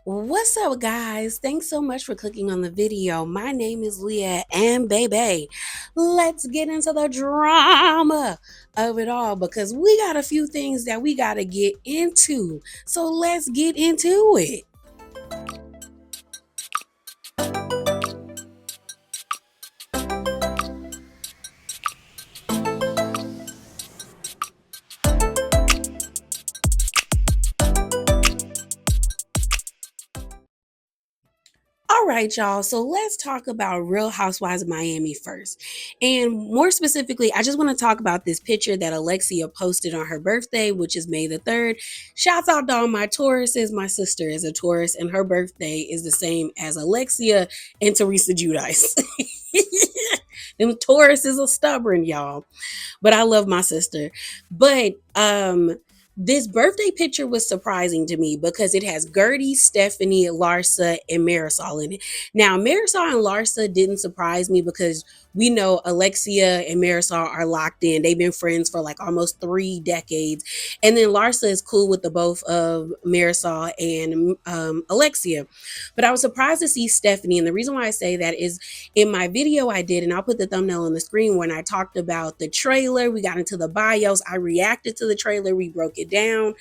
What's up, guys? Thanks so much for clicking on the video. My name is Leah, and baby, let's get into the drama of it all because we got a few things that we got to get into. So let's get into it. All right, y'all. So let's talk about Real Housewives of Miami first. And more specifically, I just want to talk about this picture that Alexia posted on her birthday, which is May the 3rd. Shouts out to all my Tauruses. My sister is a Taurus, and her birthday is the same as Alexia and Teresa Giudice. Them Tauruses are stubborn, y'all. But I love my sister. But this birthday picture was surprising to me because it has Gertie, Stephanie, Larsa, and Marisol in it. Now, Marisol and Larsa didn't surprise me because we know Alexia and Marisol are locked in. They've been friends for like almost 3 decades. And then Larsa is cool with the both of Marisol and Alexia. But I was surprised to see Stephanie. And the reason why I say that is in my video I did, and I'll put the thumbnail on the screen, when I talked about the trailer, we got into the bios, I reacted to the trailer, we broke it down,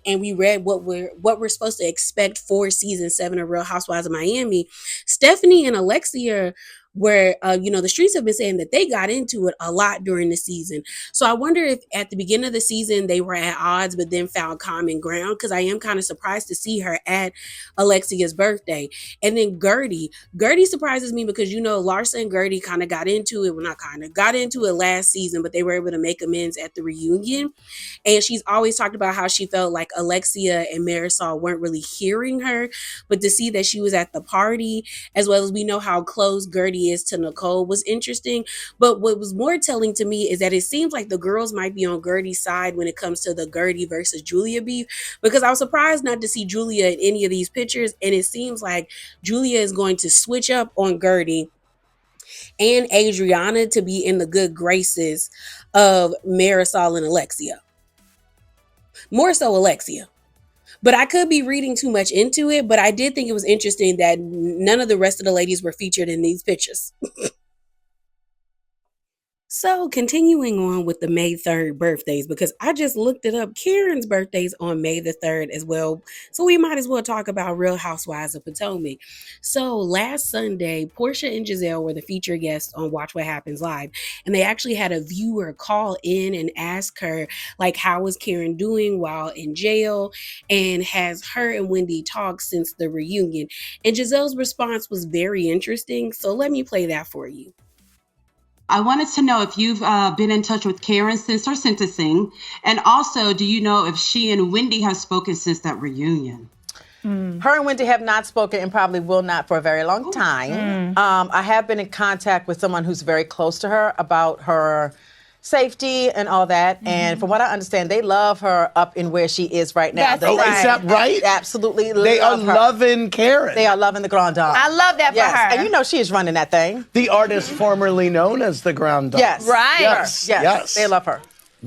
and we read what we're supposed to expect for season 7 of Real Housewives of Miami. Stephanie and Alexia where the streets have been saying that they got into it a lot during the season. So I wonder if at the beginning of the season they were at odds but then found common ground, because I am kind of surprised to see her at Alexia's birthday. And then Gertie surprises me because Larsa and Gertie kind of got into it. Well, not kind of got into it last season, but they were able to make amends at the reunion. And she's always talked about how she felt like Alexia and Marisol weren't really hearing her, but to see that she was at the party, as well as we know how close Gertie is to Nicole, was interesting. But what was more telling to me is that it seems like the girls might be on Gertie's side when it comes to the Gertie versus Julia beef, because I was surprised not to see Julia in any of these pictures, and it seems like Julia is going to switch up on Gertie and Adriana to be in the good graces of Marisol and Alexia. More so Alexia. But I could be reading too much into it, but I did think it was interesting that none of the rest of the ladies were featured in these pictures. So continuing on with the May 3rd birthdays, because I just looked it up, Karen's birthday's on May the 3rd as well. So we might as well talk about Real Housewives of Potomac. So last Sunday, Portia and Giselle were the featured guests on Watch What Happens Live. And they actually had a viewer call in and ask her, like, how is Karen doing while in jail? And has her and Wendy talked since the reunion? And Giselle's response was very interesting. So let me play that for you. I wanted to know if you've been in touch with Karen since her sentencing, and also, do you know if she and Wendy have spoken since that reunion? Her and Wendy have not spoken and probably will not for a very long time. I have been in contact with someone who's very close to her about her safety and all that. And from what I understand, they love her up in where she is right now. That's right. Is that right? Absolutely They are love her. loving Karen. They are loving the Grand Dame. I love that for her. And you know she is running that thing. The artist formerly known as the Grand Dame. Yes. Right. Yes. Yes. They love her.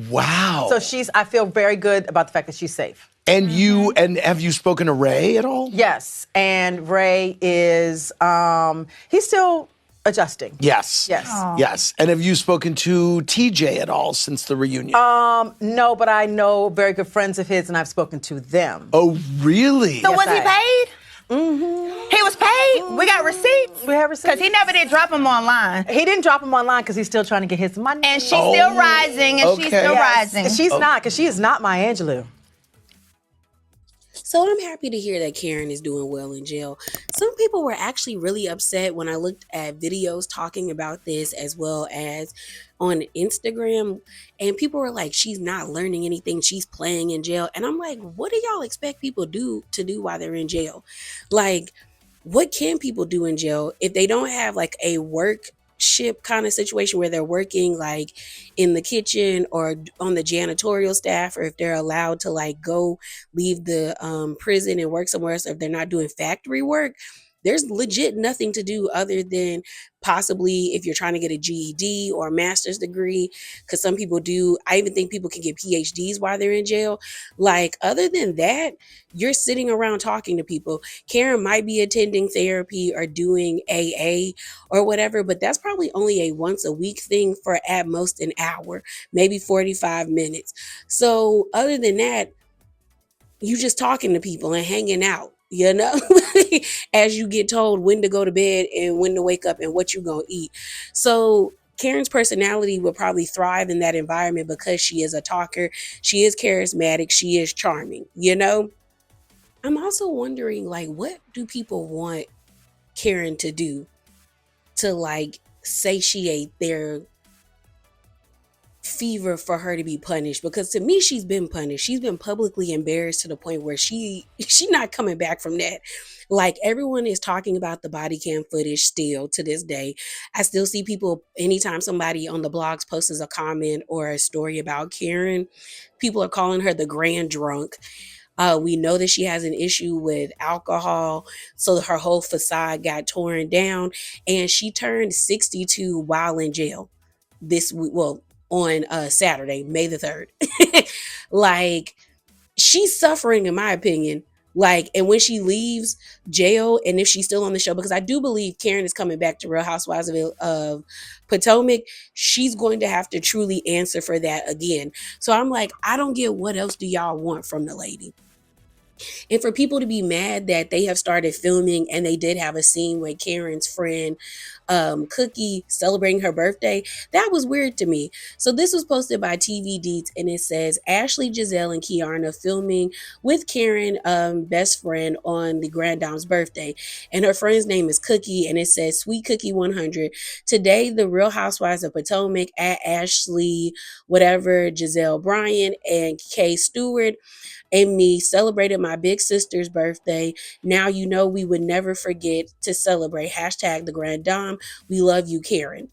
Wow. So I feel very good about the fact that she's safe. And and have you spoken to Ray at all? Yes. And Ray is, he's still adjusting. Yes. Yes. Yes. And have you spoken to TJ at all since the reunion? No, but I know very good friends of his, and I've spoken to them. Oh, really? So Yes, was he I paid? He was paid? We got receipts? We have receipts. Because he never did drop him online. He didn't drop him online because he's still trying to get his money. And she's still rising, and she's okay. still Yes. rising. She's not, because she is not Maya Angelou. So I'm happy to hear that Karen is doing well in jail. Some people were actually really upset when I looked at videos talking about this, as well as on Instagram, and people were like, she's not learning anything, she's playing in jail. And I'm like, what do y'all expect people to do while they're in jail? Like, what can people do in jail if they don't have like a workship kind of situation where they're working like in the kitchen or on the janitorial staff, or if they're allowed to like go leave the prison and work somewhere else, or if they're not doing factory work? there's legit nothing to do other than possibly if you're trying to get a GED or a master's degree, because some people do. I even think people can get PhDs while they're in jail. Like, other than that, you're sitting around talking to people. Karen might be attending therapy or doing AA or whatever, but that's probably only a once a week thing for at most an hour, maybe 45 minutes. So other than that, you just talking to people and hanging out, you know, as you get told when to go to bed and when to wake up and what you gonna eat. So Karen's personality would probably thrive in that environment because she is a talker, she is charismatic, she is charming, you know. I'm also wondering, like, what do people want Karen to do to like satiate their fever for her to be punished? Because to me, she's been punished. She's been publicly embarrassed to the point where she's not coming back from that. Like, everyone is talking about the body cam footage still to this day. I still see people, anytime somebody on the blogs posts a comment or a story about Karen, people are calling her the grand drunk. We know that she has an issue with alcohol, so her whole facade got torn down, and she turned 62 while in jail this week. Well, on Saturday, May the 3rd. Like, she's suffering, in my opinion. Like, and when she leaves jail, and if she's still on the show, because I do believe Karen is coming back to Real Housewives of Potomac, she's going to have to truly answer for that again. So I'm like, I don't get what else do y'all want from the lady. And for people to be mad that they have started filming and they did have a scene with Karen's friend Cookie celebrating her birthday, that was weird to me. So this was posted by TV Deets, and it says Ashley, Giselle, and Kiarna filming with Karen, best friend, on the Grand Dame's birthday. And her friend's name is Cookie, and it says Sweet Cookie 100. Today, the Real Housewives of Potomac at Ashley, whatever, Giselle Bryan, and Kay Stewart and me celebrated my big sister's birthday. Now you know we would never forget to celebrate. Hashtag the Grand Dame. We love you, Karen.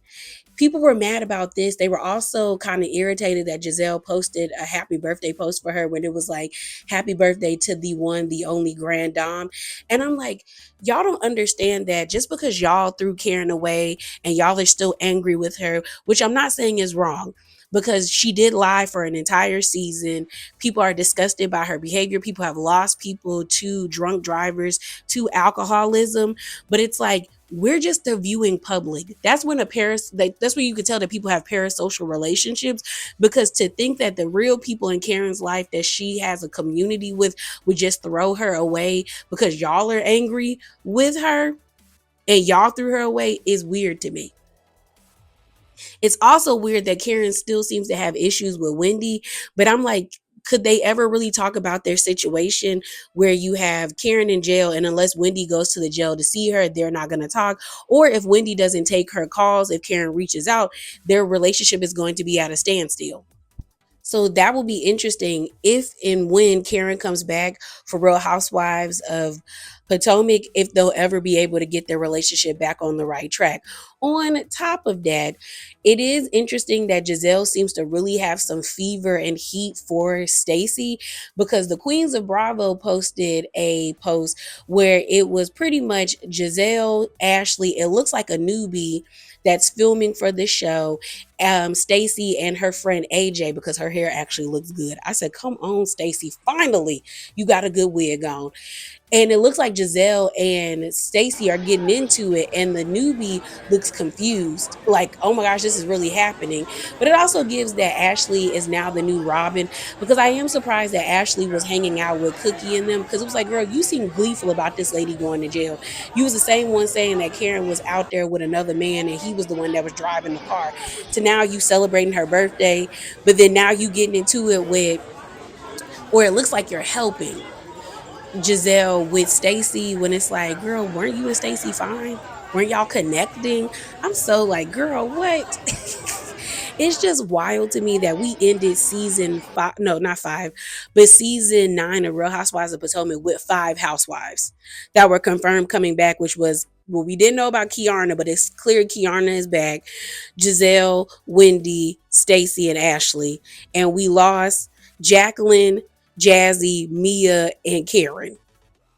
People were mad about this. They were also kind of irritated that Giselle posted a happy birthday post for her when it was like, happy birthday to the one, the only Grand Dame. And I'm like, y'all don't understand that just because y'all threw Karen away and y'all are still angry with her, which I'm not saying is wrong, because she did lie for an entire season. People are disgusted by her behavior. People have lost people to drunk drivers, to alcoholism. But it's like, we're just the viewing public. That's when that's when you could tell that people have parasocial relationships, because to think that the real people in Karen's life that she has a community with would just throw her away because y'all are angry with her and y'all threw her away is weird to me. It's also weird that Karen still seems to have issues with Wendy, but I'm like, could they ever really talk about their situation where you have Karen in jail, and unless Wendy goes to the jail to see her, they're not going to talk? Or if Wendy doesn't take her calls, if Karen reaches out, their relationship is going to be at a standstill. So that will be interesting if and when Karen comes back for Real Housewives of Potomac, if they'll ever be able to get their relationship back on the right track. On top of that, it is interesting that Giselle seems to really have some fever and heat for Stacey, because the Queens of Bravo posted a post where it was pretty much Giselle, Ashley, it looks like a newbie that's filming for the show, Stacey and her friend AJ, because her hair actually looks good. I said, come on, Stacey, finally you got a good wig on. And it looks like Giselle and Stacey are getting into it, and the newbie looks confused, like, oh my gosh, this is really happening. But it also gives that Ashley is now the new Robin, because I am surprised that Ashley was hanging out with Cookie and them, because it was like, girl, you seem gleeful about this lady going to jail. You was the same one saying that Karen was out there with another man and he was the one that was driving the car, to now you celebrating her birthday, but then now you getting into it with, or it looks like you're helping Giselle with Stacey, when it's like, girl, weren't you and Stacey fine? Weren't y'all connecting? I'm so like, girl, what? It's just wild to me that we ended season 5, no, not 5, but season 9 of Real Housewives of Potomac with 5 housewives that were confirmed coming back, which was, well, we didn't know about Kiarna, but it's clear Kiarna is back. Giselle, Wendy, Stacey, and Ashley. And we lost Jacqueline, Jazzy, Mia, and Karen.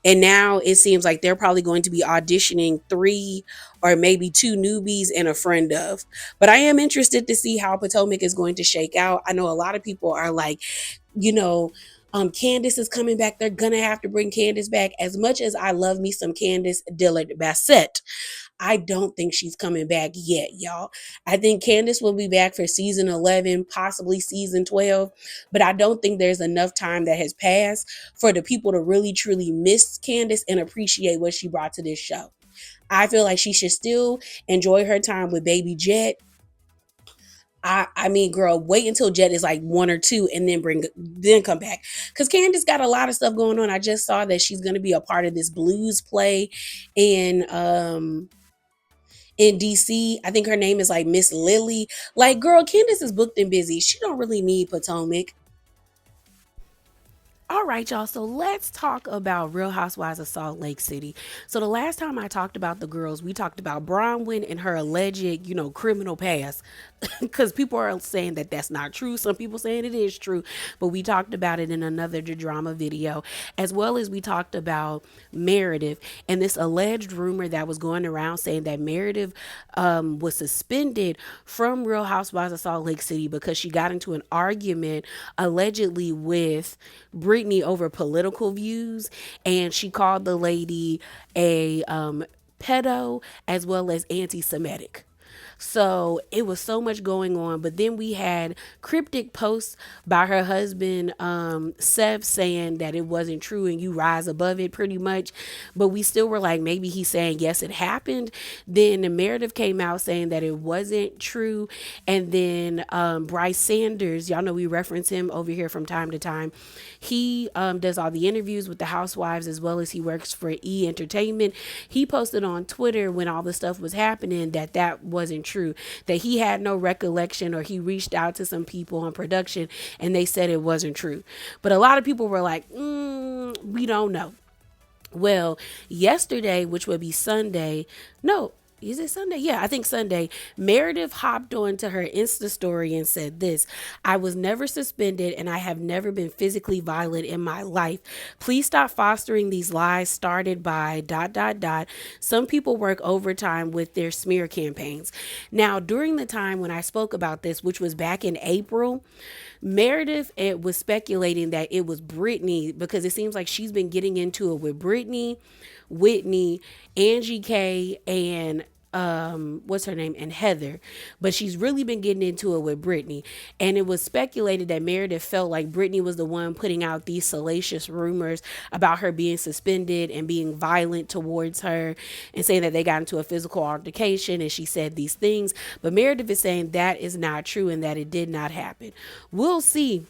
And now it seems like they're probably going to be auditioning 3 or maybe 2 newbies and a friend of. But I am interested to see how Potomac is going to shake out. I know a lot of people are like, you know, Candace is coming back. They're gonna have to bring Candace back. As much as I love me some Candace Dillard Bassett, I don't think she's coming back yet, y'all. I think Candace will be back for season 11, possibly season 12, but I don't think there's enough time that has passed for the people to really truly miss Candace and appreciate what she brought to this show. I feel like she should still enjoy her time with Baby Jet. I mean, girl, wait until Jet is like 1 or 2 and then come back. Because Candace got a lot of stuff going on. I just saw that she's gonna be a part of this blues play in DC. I think her name is like Miss Lily. Like, girl, Candace is booked and busy. She don't really need Potomac. All right, y'all. So let's talk about Real Housewives of Salt Lake City. So the last time I talked about the girls, we talked about Bronwyn and her alleged, criminal past. Because people are saying that that's not true. Some people saying it is true. But we talked about it in another drama video, as well as we talked about Meredith and this alleged rumor that was going around saying that Meredith was suspended from Real Housewives of Salt Lake City because she got into an argument allegedly with Brittany over political views, and she called the lady a pedo as well as anti-Semitic. So it was so much going on. But then we had cryptic posts by her husband, Seth, saying that it wasn't true and you rise above it pretty much. But we still were like, maybe he's saying, yes, it happened. Then the Meredith came out saying that it wasn't true. And then Bryce Sanders, y'all know we reference him over here from time to time. He does all the interviews with the housewives as well as he works for E! Entertainment. He posted on Twitter when all the stuff was happening that wasn't true, that he had no recollection, or he reached out to some people on production and they said it wasn't true. But a lot of people were like, we don't know. Well, yesterday, which would be Sunday, no, is it Sunday? Yeah, I think Sunday. Meredith hopped onto her Insta story and said this: I was never suspended and I have never been physically violent in my life. Please stop fostering these lies started by ... Some people work overtime with their smear campaigns. Now, during the time when I spoke about this, which was back in April, Meredith was speculating that it was Brittany, because it seems like she's been getting into it with Brittany, Whitney, Angie K, and what's her name, and Heather, but she's really been getting into it with Brittany. And it was speculated that Meredith felt like Brittany was the one putting out these salacious rumors about her being suspended and being violent towards her, and saying that they got into a physical altercation and she said these things. But Meredith is saying that is not true and that it did not happen. We'll see.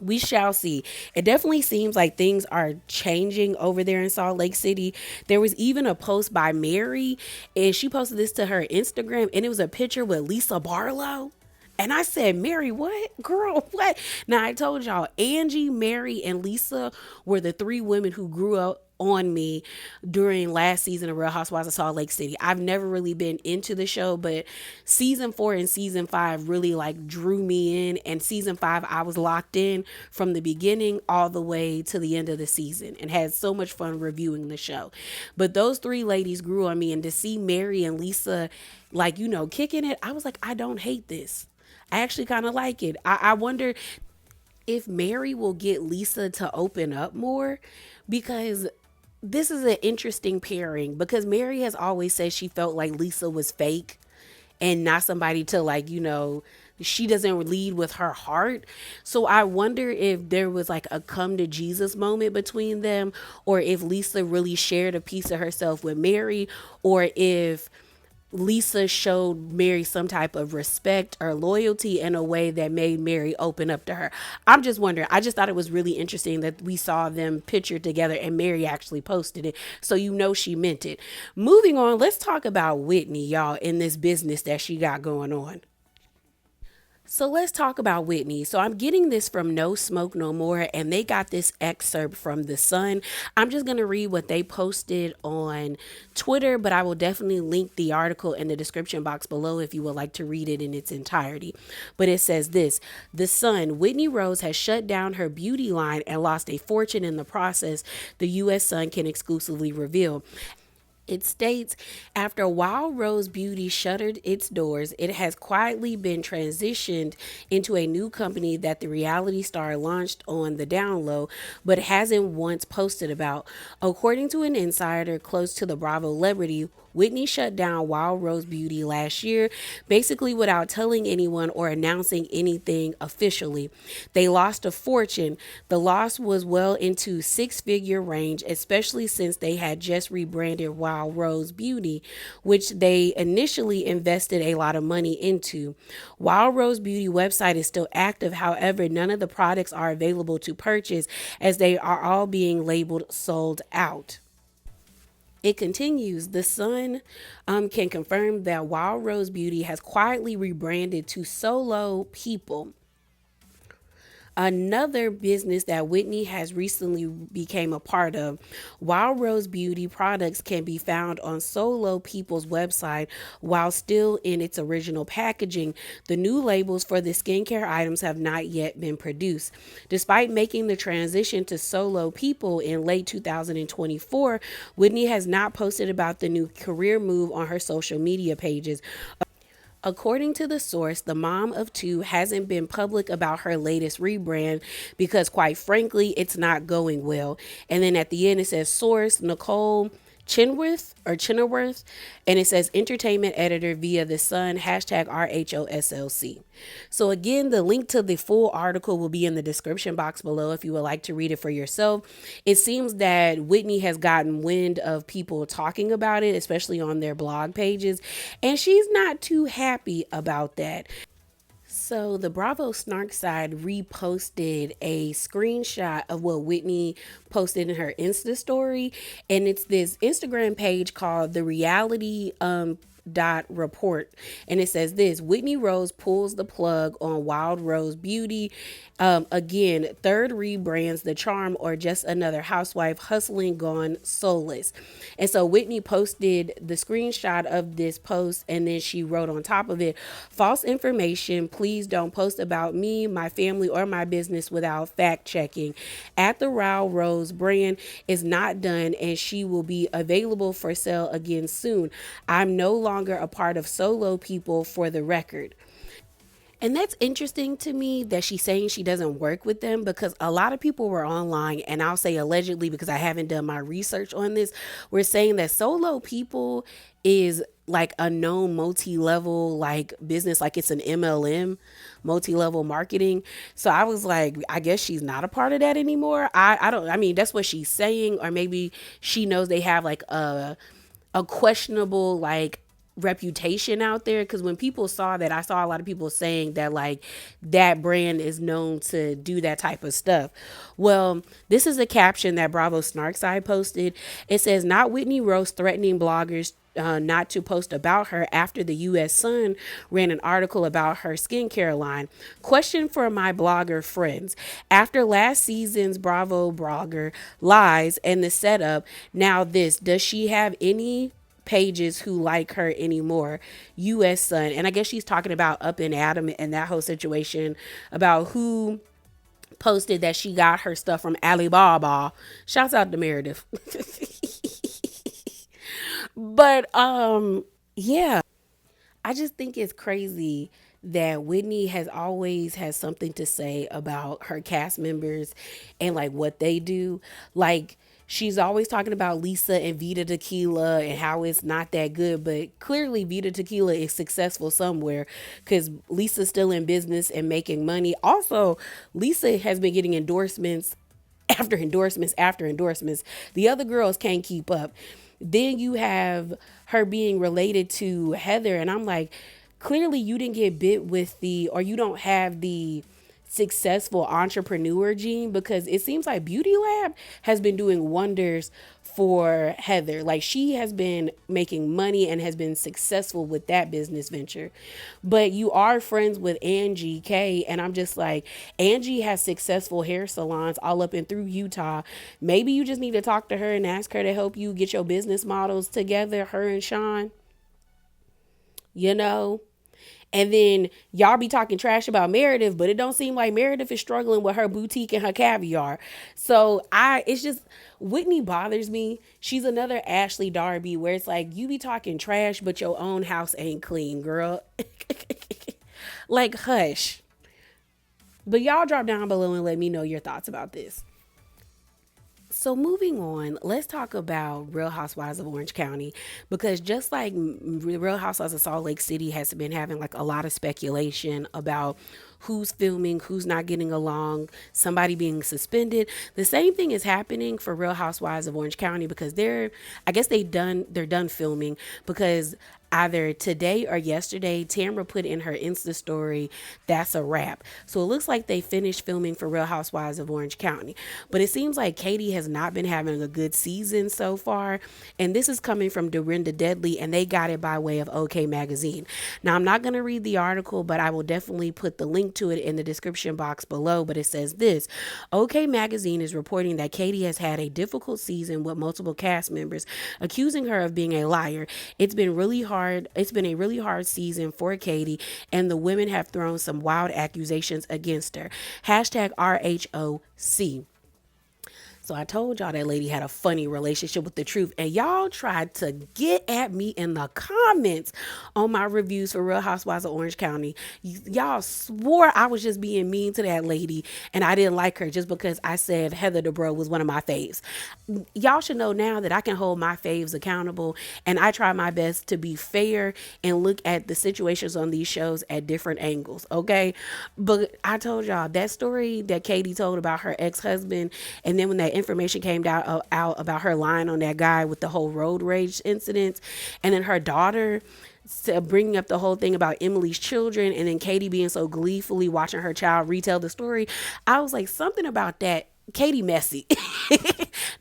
We shall see. It definitely seems like things are changing over there in Salt Lake City. There was even a post by Mary, and she posted this to her Instagram, and it was a picture with Lisa Barlow. And I said, Mary, what? Girl, what? Now, I told y'all, Angie, Mary, and Lisa were the 3 women who grew up on me during last season of Real Housewives of Salt Lake City. I've never really been into the show, but season 4 and season 5 really like drew me in. And season 5, I was locked in from the beginning all the way to the end of the season and had so much fun reviewing the show. But those 3 ladies grew on me, and to see Mary and Lisa, like, kicking it, I was like, I don't hate this. I actually kind of like it. I wonder if Mary will get Lisa to open up more, because this is an interesting pairing, because Mary has always said she felt like Lisa was fake and not somebody to she doesn't lead with her heart. So I wonder if there was like a come to Jesus moment between them, or if Lisa really shared a piece of herself with Mary, or if Lisa showed Mary some type of respect or loyalty in a way that made Mary open up to her. I'm just wondering. I just thought it was really interesting that we saw them pictured together and Mary actually posted it. So she meant it. Moving on, let's talk about Whitney, y'all, in this business that she got going on. So let's talk about Whitney. So I'm getting this from No Smoke No More, and they got this excerpt from The Sun. I'm just going to read what they posted on Twitter, but I will definitely link the article in the description box below if you would like to read it in its entirety. But it says this: The Sun, Whitney Rose has shut down her beauty line and lost a fortune in the process, the U.S. Sun can exclusively reveal. It states, after Wild Rose Beauty shuttered its doors, it has quietly been transitioned into a new company that the reality star launched on the down low, but hasn't once posted about. According to an insider close to the Bravo celebrity, Whitney shut down Wild Rose Beauty last year, basically without telling anyone or announcing anything officially. They lost a fortune. The loss was well into six-figure range, especially since they had just rebranded Wild Rose Beauty, which they initially invested a lot of money into. Wild Rose Beauty website is still active. However, none of the products are available to purchase as they are all being labeled sold out. It continues, The Sun can confirm that Wild Rose Beauty has quietly rebranded to Solo People, another business that Whitney has recently became a part of. Wild Rose Beauty products can be found on Solo People's website while still in its original packaging. The new labels for the skincare items have not yet been produced. Despite making the transition to Solo People in late 2024, Whitney has not posted about the new career move on her social media pages. According to the source, the mom of two hasn't been public about her latest rebrand because, quite frankly, it's not going well. And then at the end, it says source Nicole Chenoweth, and it says entertainment editor via The Sun, hashtag RHOSLC. So again, the link to the full article will be in the description box below if you would like to read it for yourself. It seems that Whitney has gotten wind of people talking about it, especially on their blog pages, and she's not too happy about that. So the Bravo Snark side reposted a screenshot of what Whitney posted in her Insta story, and it's this Instagram page called The Reality report, and it says this: Whitney Rose pulls the plug on Wild Rose Beauty. Again, third rebrands the charm or just another housewife hustling gone soulless. And so Whitney posted the screenshot of this post, and then she wrote on top of it, false information, please don't post about me, my family, or my business without fact checking. At the Wild Rose brand is not done, and she will be available for sale again soon. I'm no longer a part of Solo People, for the record. And that's interesting to me that she's saying she doesn't work with them, because a lot of people were online, and I'll say allegedly because I haven't done my research on this, we're saying that Solo People is like a known multi-level like business, like it's an MLM, multi-level marketing. So I was like, I guess she's not a part of that anymore. I mean, that's what she's saying, or maybe she knows they have like a questionable like reputation out there, because when people saw that, I saw a lot of people saying that like that brand is known to do that type of stuff. Well, this is a caption that Bravo Snarkside posted. It says, not Whitney Rose threatening bloggers not to post about her after the U.S. Sun ran an article about her skincare line. Question for my blogger friends: after last season's Bravo blogger lies and the setup, now this, does she have any pages who like her anymore? U.S. Sun. And I guess she's talking about Up and Adam and that whole situation about who posted that she got her stuff from Alibaba. Shouts out to Meredith. But yeah, I just think it's crazy that Whitney has always had something to say about her cast members and like what they do. Like, she's always talking about Lisa and Vita Tequila and how it's not that good, but clearly Vita Tequila is successful somewhere, because Lisa's still in business and making money. Also, Lisa has been getting endorsements after endorsements after endorsements. The other girls can't keep up. Then you have her being related to Heather, and I'm like, clearly you didn't get bit with or you don't have the successful entrepreneur gene, because it seems like Beauty Lab has been doing wonders for Heather. Like, she has been making money and has been successful with that business venture. But you are friends with Angie K, and I'm just like, Angie has successful hair salons all up and through Utah. Maybe you just need to talk to her and ask her to help you get your business models together, her and Sean. You know? And then y'all be talking trash about Meredith, but it don't seem like Meredith is struggling with her boutique and her caviar. So it's just, Whitney bothers me. She's another Ashley Darby where it's like, you be talking trash, but your own house ain't clean, girl. Like, hush. But y'all drop down below and let me know your thoughts about this. So moving on, let's talk about Real Housewives of Orange County, because just like Real Housewives of Salt Lake City has been having like a lot of speculation about who's filming, who's not getting along, somebody being suspended. The same thing is happening for Real Housewives of Orange County, because they're done filming, because either today or yesterday, Tamra put in her Insta story, that's a wrap. So it looks like they finished filming for Real Housewives of Orange County. But it seems like Katie has not been having a good season so far. And this is coming from Dorinda Deadly, and they got it by way of OK Magazine. Now, I'm not going to read the article, but I will definitely put the link to it in the description box below. But it says this: OK Magazine is reporting that Katie has had a difficult season with multiple cast members accusing her of being a liar. It's been a really hard season for Katie, and the women have thrown some wild accusations against her. Hashtag RHOC. So I told y'all that lady had a funny relationship with the truth, and y'all tried to get at me in the comments on my reviews for Real Housewives of Orange County. Y'all swore I was just being mean to that lady, and I didn't like her just because I said Heather Dubrow was one of my faves. Y'all should know now that I can hold my faves accountable, and I try my best to be fair and look at the situations on these shows at different angles, okay? But I told y'all that story that Katie told about her ex-husband, and then when that information came out about her lying on that guy with the whole road rage incidents, and then her daughter bringing up the whole thing about Emily's children, and then Katie being so gleefully watching her child retell the story, I was like, something about that. Katie messy.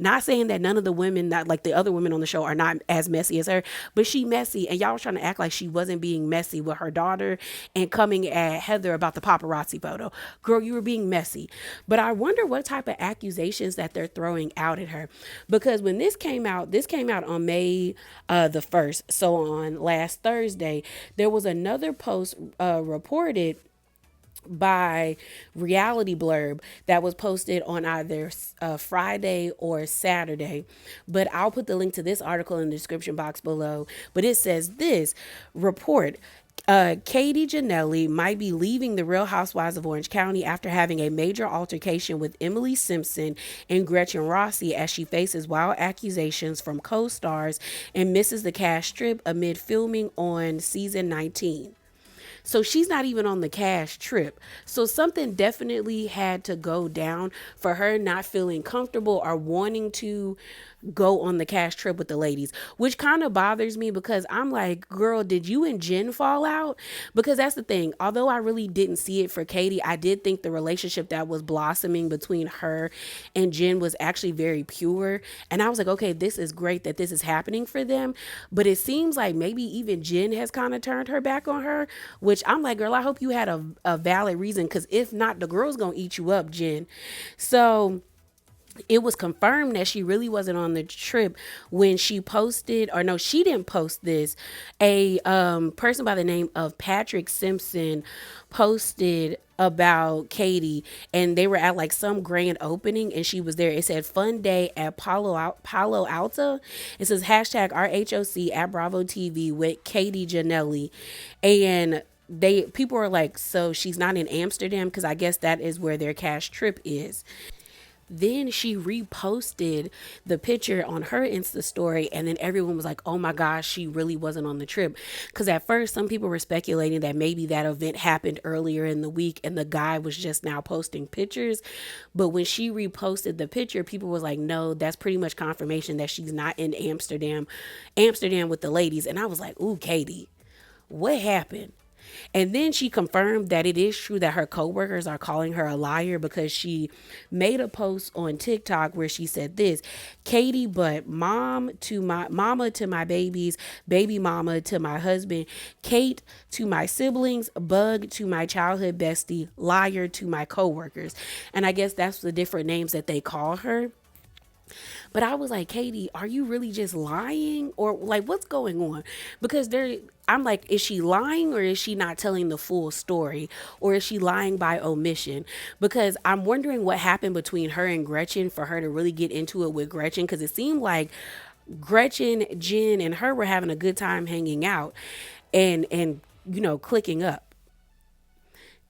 Not saying that none of the women, not like the other women on the show, are not as messy as her, but she messy, and y'all was trying to act like she wasn't being messy with her daughter and coming at Heather about the paparazzi photo. Girl, you were being messy. But I wonder what type of accusations that they're throwing out at her, because when this came out on May the 1st, so on last Thursday, there was another post reported by Reality Blurb that was posted on either Friday or Saturday, but I'll put the link to this article in the description box below. But it says this report: Katie Ginella might be leaving the Real Housewives of Orange County after having a major altercation with Emily Simpson and Gretchen Rossi, as she faces wild accusations from co-stars and misses the cast trip amid filming on season 19. So she's not even on the cash trip. So something definitely had to go down for her not feeling comfortable or wanting to go on the cash trip with the ladies, which kind of bothers me, because I'm like, girl, did you and Jen fall out? Because that's the thing. Although I really didn't see it for Katie, I did think the relationship that was blossoming between her and Jen was actually very pure. And I was like, okay, this is great that this is happening for them. But it seems like maybe even Jen has kind of turned her back on her, which I'm like, girl, I hope you had a valid reason, because if not, the girl's gonna eat you up, Jen. So it was confirmed that she really wasn't on the trip when she posted, or no, she didn't post this. A person by the name of Patrick Simpson posted about Katie, and they were at like some grand opening and she was there. It said fun day at Palo Alto. It says hashtag RHOC at Bravo TV with Katie Ginella. And people are like, so she's not in Amsterdam, because I guess that is where their cash trip is. Then she reposted the picture on her Insta story, and then everyone was like, oh my gosh, she really wasn't on the trip. Because at first, some people were speculating that maybe that event happened earlier in the week and the guy was just now posting pictures. But when she reposted the picture, people was like, no, that's pretty much confirmation that she's not in Amsterdam with the ladies. And I was like, ooh, Katie, what happened? And then she confirmed that it is true that her coworkers are calling her a liar because she made a post on TikTok where she said this: Katie, but mama to my babies, baby mama to my husband, Kate to my siblings, Bug to my childhood bestie, liar to my coworkers. And I guess that's the different names that they call her. But I was like, Katie, are you really just lying? Or like, what's going on? Because I'm like, is she lying or is she not telling the full story? Or is she lying by omission? Because I'm wondering what happened between her and Gretchen for her to really get into it with Gretchen. Because it seemed like Gretchen, Jen, and her were having a good time hanging out and clicking up.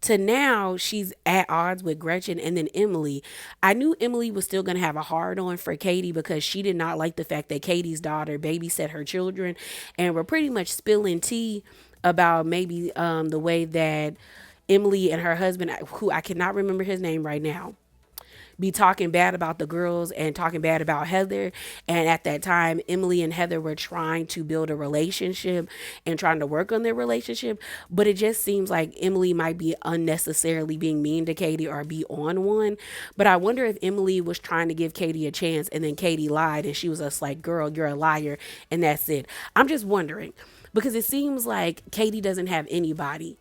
To now she's at odds with Gretchen and then Emily. I knew Emily was still going to have a hard on for Katie because she did not like the fact that Katie's daughter babysat her children and were pretty much spilling tea about maybe the way that Emily and her husband, who I cannot remember his name right now, be talking bad about the girls and talking bad about Heather. And at that time, Emily and Heather were trying to build a relationship and trying to work on their relationship. But it just seems like Emily might be unnecessarily being mean to Katie or be on one. But I wonder if Emily was trying to give Katie a chance and then Katie lied and she was just like, girl, you're a liar. And that's it. I'm just wondering because it seems like Katie doesn't have anybody.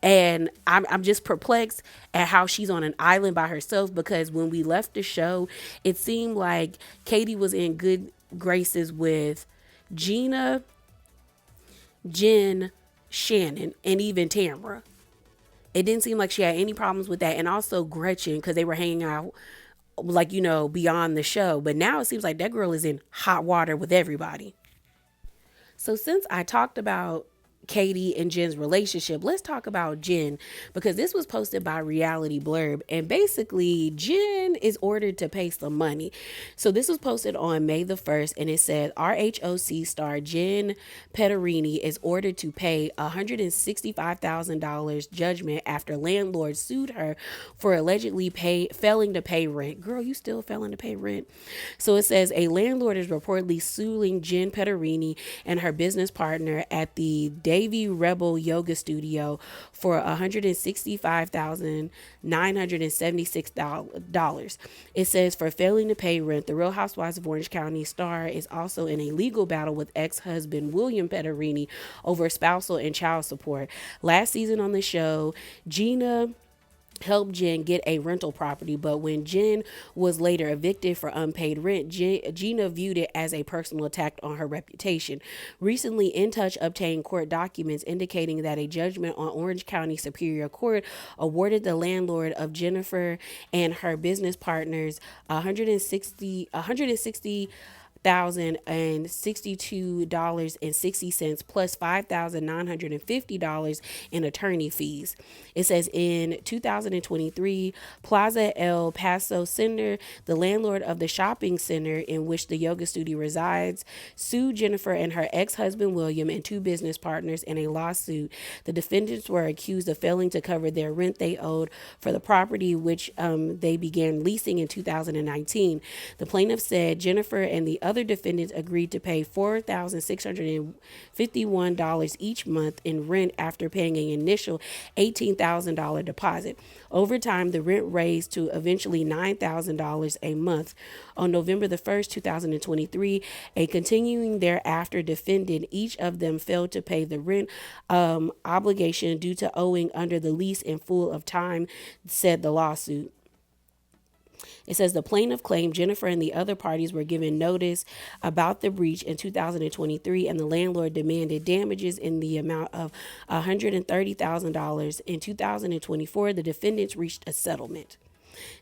And I'm just perplexed at how she's on an island by herself because when we left the show, it seemed like Katie was in good graces with Gina, Jen, Shannon, and even Tamra. It didn't seem like she had any problems with that. And also Gretchen, because they were hanging out beyond the show. But now it seems like that girl is in hot water with everybody. So since I talked about Katie and Jen's relationship, let's talk about Jen because this was posted by Reality Blurb and basically Jen is ordered to pay some money. So this was posted on May the 1st and it said RHOC star Jen Petterini is ordered to pay $165,000 judgment after landlord sued her for allegedly failing to pay rent. Girl, you still failing to pay rent? So it says a landlord is reportedly suing Jen Petterini and her business partner at the Davy Rebel Yoga Studio for $165,976. It says for failing to pay rent, the Real Housewives of Orange County star is also in a legal battle with ex-husband William Petterini over spousal and child support. Last season on the show, Gina helped Jen get a rental property, but when Jen was later evicted for unpaid rent, Gina viewed it as a personal attack on her reputation. Recently, In Touch obtained court documents indicating that a judgment on Orange County Superior Court awarded the landlord of Jennifer and her business partners $160,062.60 plus $5,950 in attorney fees. It says in 2023, Plaza El Paso Center, the landlord of the shopping center in which the yoga studio resides, sued Jennifer and her ex-husband William and two business partners in a lawsuit. The defendants were accused of failing to cover their rent they owed for the property, which they began leasing in 2019. The plaintiff said Jennifer and the other defendants agreed to pay $4,651 each month in rent after paying an initial $18,000 deposit. Over time, the rent raised to eventually $9,000 a month. On November the 1st, 2023, a continuing thereafter defendant, each of them failed to pay the rent obligation due to owing under the lease in full of time, said the lawsuit. It says the plaintiff claimed Jennifer and the other parties were given notice about the breach in 2023, and the landlord demanded damages in the amount of $130,000. In 2024, the defendants reached a settlement.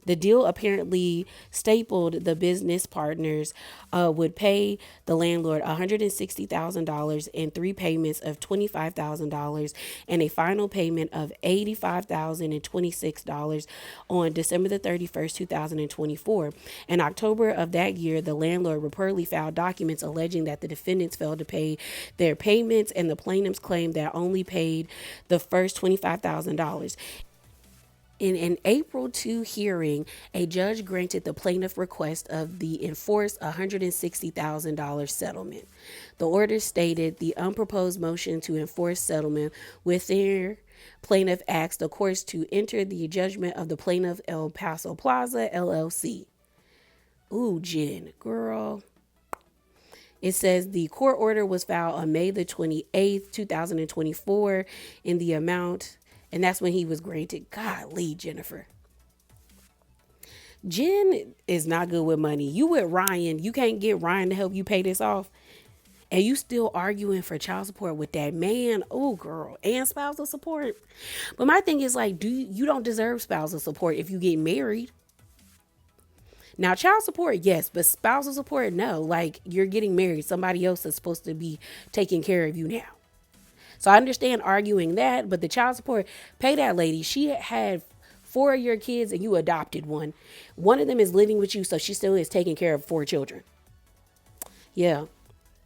The deal apparently stapled the business partners would pay the landlord $160,000 in three payments of $25,000 and a final payment of $85,026 on December the 31st, 2024. In October of that year, the landlord reportedly filed documents alleging that the defendants failed to pay their payments, and the plaintiffs claimed that only paid the first $25,000. In an April 2 hearing, a judge granted the plaintiff request of the enforced $160,000 settlement. The order stated the unproposed motion to enforce settlement within plaintiff asked the courts to enter the judgment of the plaintiff El Paso Plaza LLC. Ooh, Jen, girl. It says the court order was filed on May the 28th, 2024 in the amount, and that's when he was granted. Golly, Jennifer. Jen is not good with money. You with Ryan. You can't get Ryan to help you pay this off. And you still arguing for child support with that man. Oh, girl. And spousal support. But my thing is like, you don't deserve spousal support if you get married. Now, child support, yes, but spousal support, no. Like, you're getting married. Somebody else is supposed to be taking care of you now. So I understand arguing that, but the child support, pay that lady. She had 4 of your kids and you adopted one. One of them is living with you, so she still is taking care of 4 children. Yeah.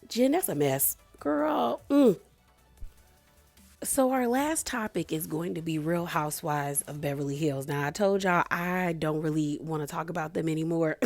Jen, that's a mess. Girl. So our last topic is going to be Real Housewives of Beverly Hills. Now, I told y'all I don't really want to talk about them anymore.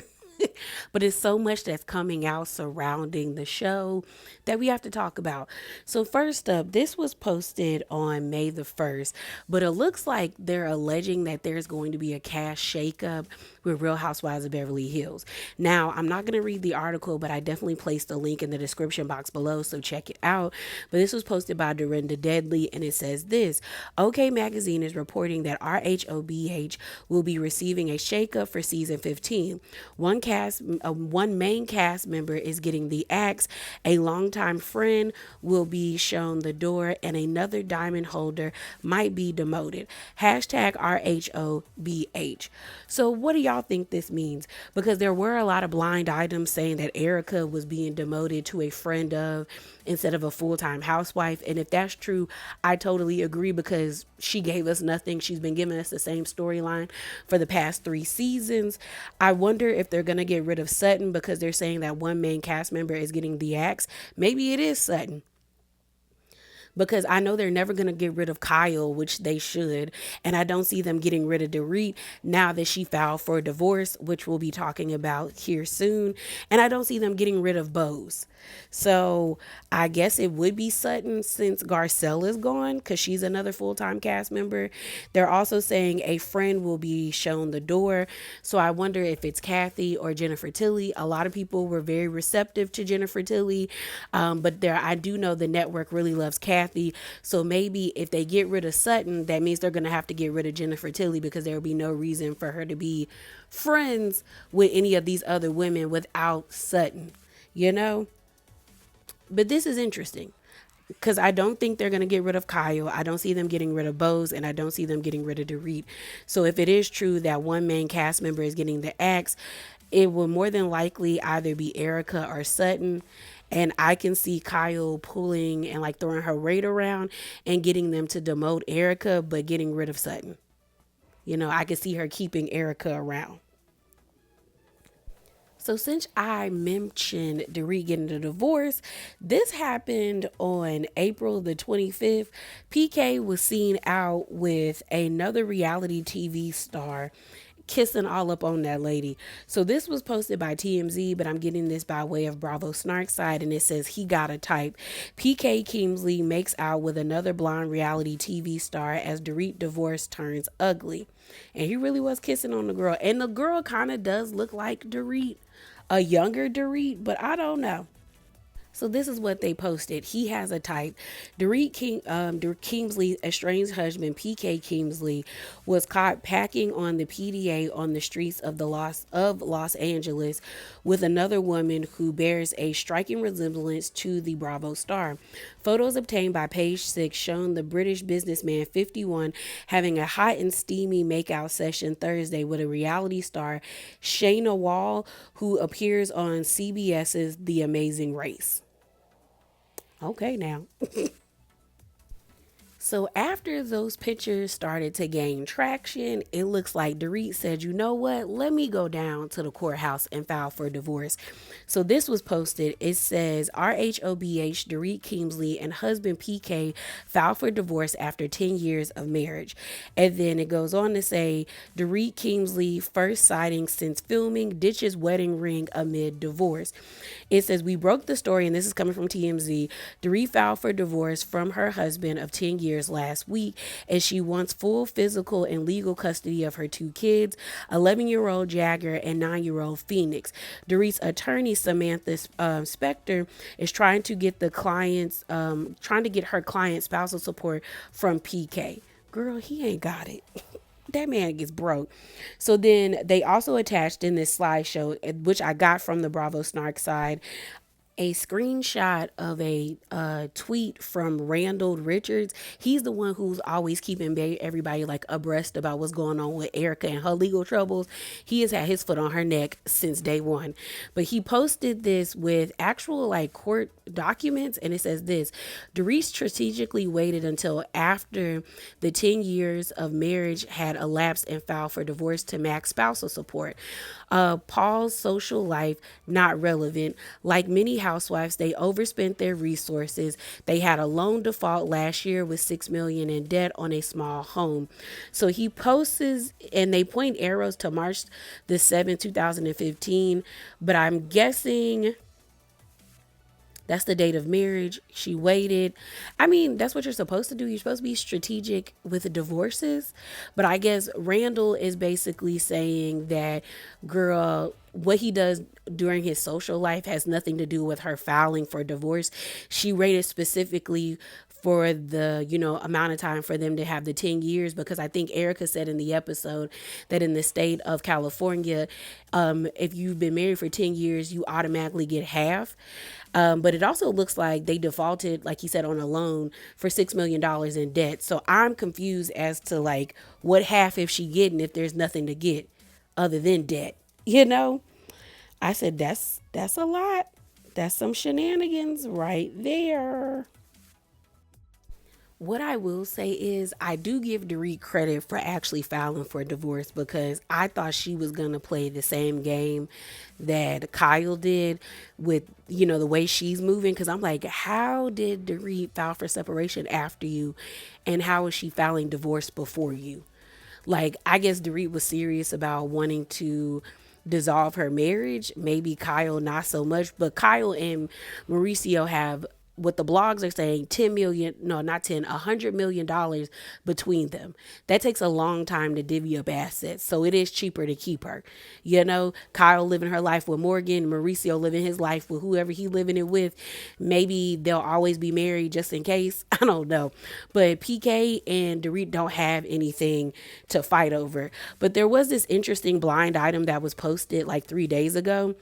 But it's so much that's coming out surrounding the show that we have to talk about. So first up, this was posted on May the 1st, but it looks like they're alleging that there's going to be a cash shakeup with Real Housewives of Beverly Hills. Now, I'm not going to read the article, but I definitely placed a link in the description box below, so check it out. But this was posted by Dorinda Deadly, and it says this: OK Magazine is reporting that RHOBH will be receiving a shakeup for season 15. One main cast member is getting the axe, a longtime friend will be shown the door, and another diamond holder might be demoted. Hashtag RHOBH. So what do y'all think this means? Because there were a lot of blind items saying that Erica was being demoted to a friend of instead of a full-time housewife. And if that's true, I totally agree, because she gave us nothing. She's been giving us the same storyline for the past 3 seasons. I wonder if they're going to get rid of Sutton because they're saying that one main cast member is getting the axe. Maybe it is Sutton, because I know they're never going to get rid of Kyle, which they should. And I don't see them getting rid of Dorit now that she filed for a divorce, which we'll be talking about here soon. And I don't see them getting rid of Beauvais. So I guess it would be Sutton since Garcelle is gone, because she's another full-time cast member. They're also saying a friend will be shown the door. So I wonder if it's Kathy or Jennifer Tilly. A lot of people were very receptive to Jennifer Tilly. But I do know the network really loves Kathy. So maybe if they get rid of Sutton, that means they're going to have to get rid of Jennifer Tilly, because there will be no reason for her to be friends with any of these other women without Sutton, you know? But this is interesting, because I don't think they're going to get rid of Kyle. I don't see them getting rid of Beauvais, and I don't see them getting rid of Dorit. So if it is true that one main cast member is getting the axe, it will more than likely either be Erica or Sutton. And I can see Kyle pulling and like throwing her weight around and getting them to demote Erica, but getting rid of Sutton. You know, I could see her keeping Erica around. So since I mentioned Dorit getting a divorce, this happened on April the 25th. PK was seen out with another reality TV star, kissing all up on that lady. So this was posted by TMZ, but I'm getting this by way of Bravo Snark side, and it says he got a type. PK Kemsley makes out with another blonde reality TV star as Dorit divorce turns ugly. And he really was kissing on the girl. And the girl kind of does look like Dorit, a younger Dorit, but I don't know. So this is what they posted. He has a type. Dorit Kemsley's estranged husband, PK Kemsley, was caught packing on the PDA on the streets of Los Angeles with another woman who bears a striking resemblance to the Bravo star. Photos obtained by Page 6 shown the British businessman 51 having a hot and steamy makeout session Thursday with a reality star, Shayna Wall, who appears on CBS's The Amazing Race. Okay, now. So after those pictures started to gain traction, it looks like Dorit said, you know what, let me go down to the courthouse and file for divorce. So this was posted. It says RHOBH, Dorit Kemsley, and husband PK filed for divorce after 10 years of marriage. And then it goes on to say Dorit Kemsley first sighting since filming, ditches wedding ring amid divorce. It says, we broke the story, and this is coming from TMZ. Dorit filed for divorce from her husband of 10 years last week, and she wants full physical and legal custody of her two kids, 11-year-old Jagger and 9-year-old Phoenix. Dorit's attorney, Samantha Spector, is trying to get her client spousal support from PK. Girl, he ain't got it. That man gets broke. So then they also attached in this slideshow, which I got from the Bravo Snark side, a screenshot of a tweet from Randall Richards. He's the one who's always keeping everybody like abreast about what's going on with Erica and her legal troubles. He has had his foot on her neck since day one. But he posted this with actual like court documents, and it says this: Dorit strategically waited until after the 10 years of marriage had elapsed and filed for divorce to max spousal support. Paul's social life not relevant. Like many housewives, they overspent their resources. They had a loan default last year with $6 million in debt on a small home. So he posts, and they point arrows to March the 7th, 2015. But I'm guessing that's the date of marriage. She waited. I mean, that's what you're supposed to do. You're supposed to be strategic with divorces. But I guess Randall is basically saying that, girl, what he does during his social life has nothing to do with her filing for divorce. She waited specifically for the, amount of time for them to have the 10 years, because I think Erica said in the episode that in the state of California, if you've been married for 10 years, you automatically get half. But it also looks like they defaulted, like he said, on a loan for $6 million in debt. So I'm confused as to like what half if she getting if there's nothing to get other than debt. I said, that's a lot. That's some shenanigans right there. What I will say is I do give Dorit credit for actually filing for divorce, because I thought she was going to play the same game that Kyle did with, the way she's moving. Because I'm like, how did Dorit file for separation after you? And how is she filing divorce before you? Like, I guess Dorit was serious about wanting to dissolve her marriage. Maybe Kyle not so much. But Kyle and Mauricio have, what the blogs are saying, $100 million between them. That takes a long time to divvy up assets. So it is cheaper to keep her. Kyle living her life with Morgan, Mauricio living his life with whoever he living it with. Maybe they'll always be married just in case. I don't know. But PK and Dorit don't have anything to fight over. But there was this interesting blind item that was posted like 3 days ago.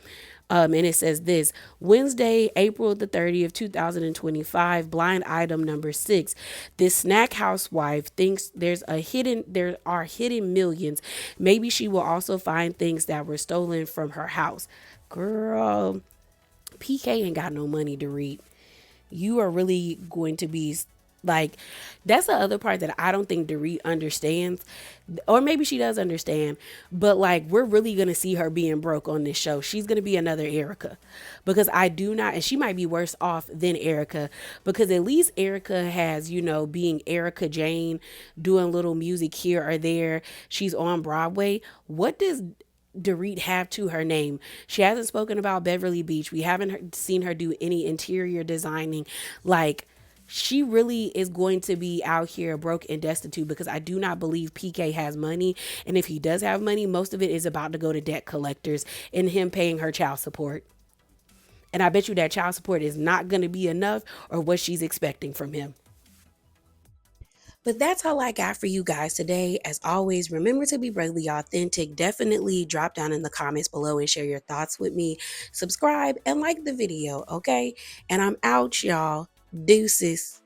And it says this: Wednesday, April the 30th, 2025, blind item number 6. This snack housewife thinks there are hidden millions. Maybe she will also find things that were stolen from her house. Girl, PK ain't got no money to read. You are really going to be like, that's the other part that I don't think Dorit understands, or maybe she does understand, but like, we're really going to see her being broke on this show. She's going to be another Erica, because I do not, and she might be worse off than Erica, because at least Erica has, being Erica Jane, doing little music here or there. She's on Broadway. What does Dorit have to her name? She hasn't spoken about Beverly Beach. We haven't seen her do any interior designing. Like, she really is going to be out here broke and destitute, because I do not believe PK has money. And if he does have money, most of it is about to go to debt collectors and him paying her child support. And I bet you that child support is not going to be enough, or what she's expecting from him. But that's all I got for you guys today. As always, remember to be bravely authentic. Definitely drop down in the comments below and share your thoughts with me. Subscribe and like the video, okay? And I'm out, y'all. Deuces.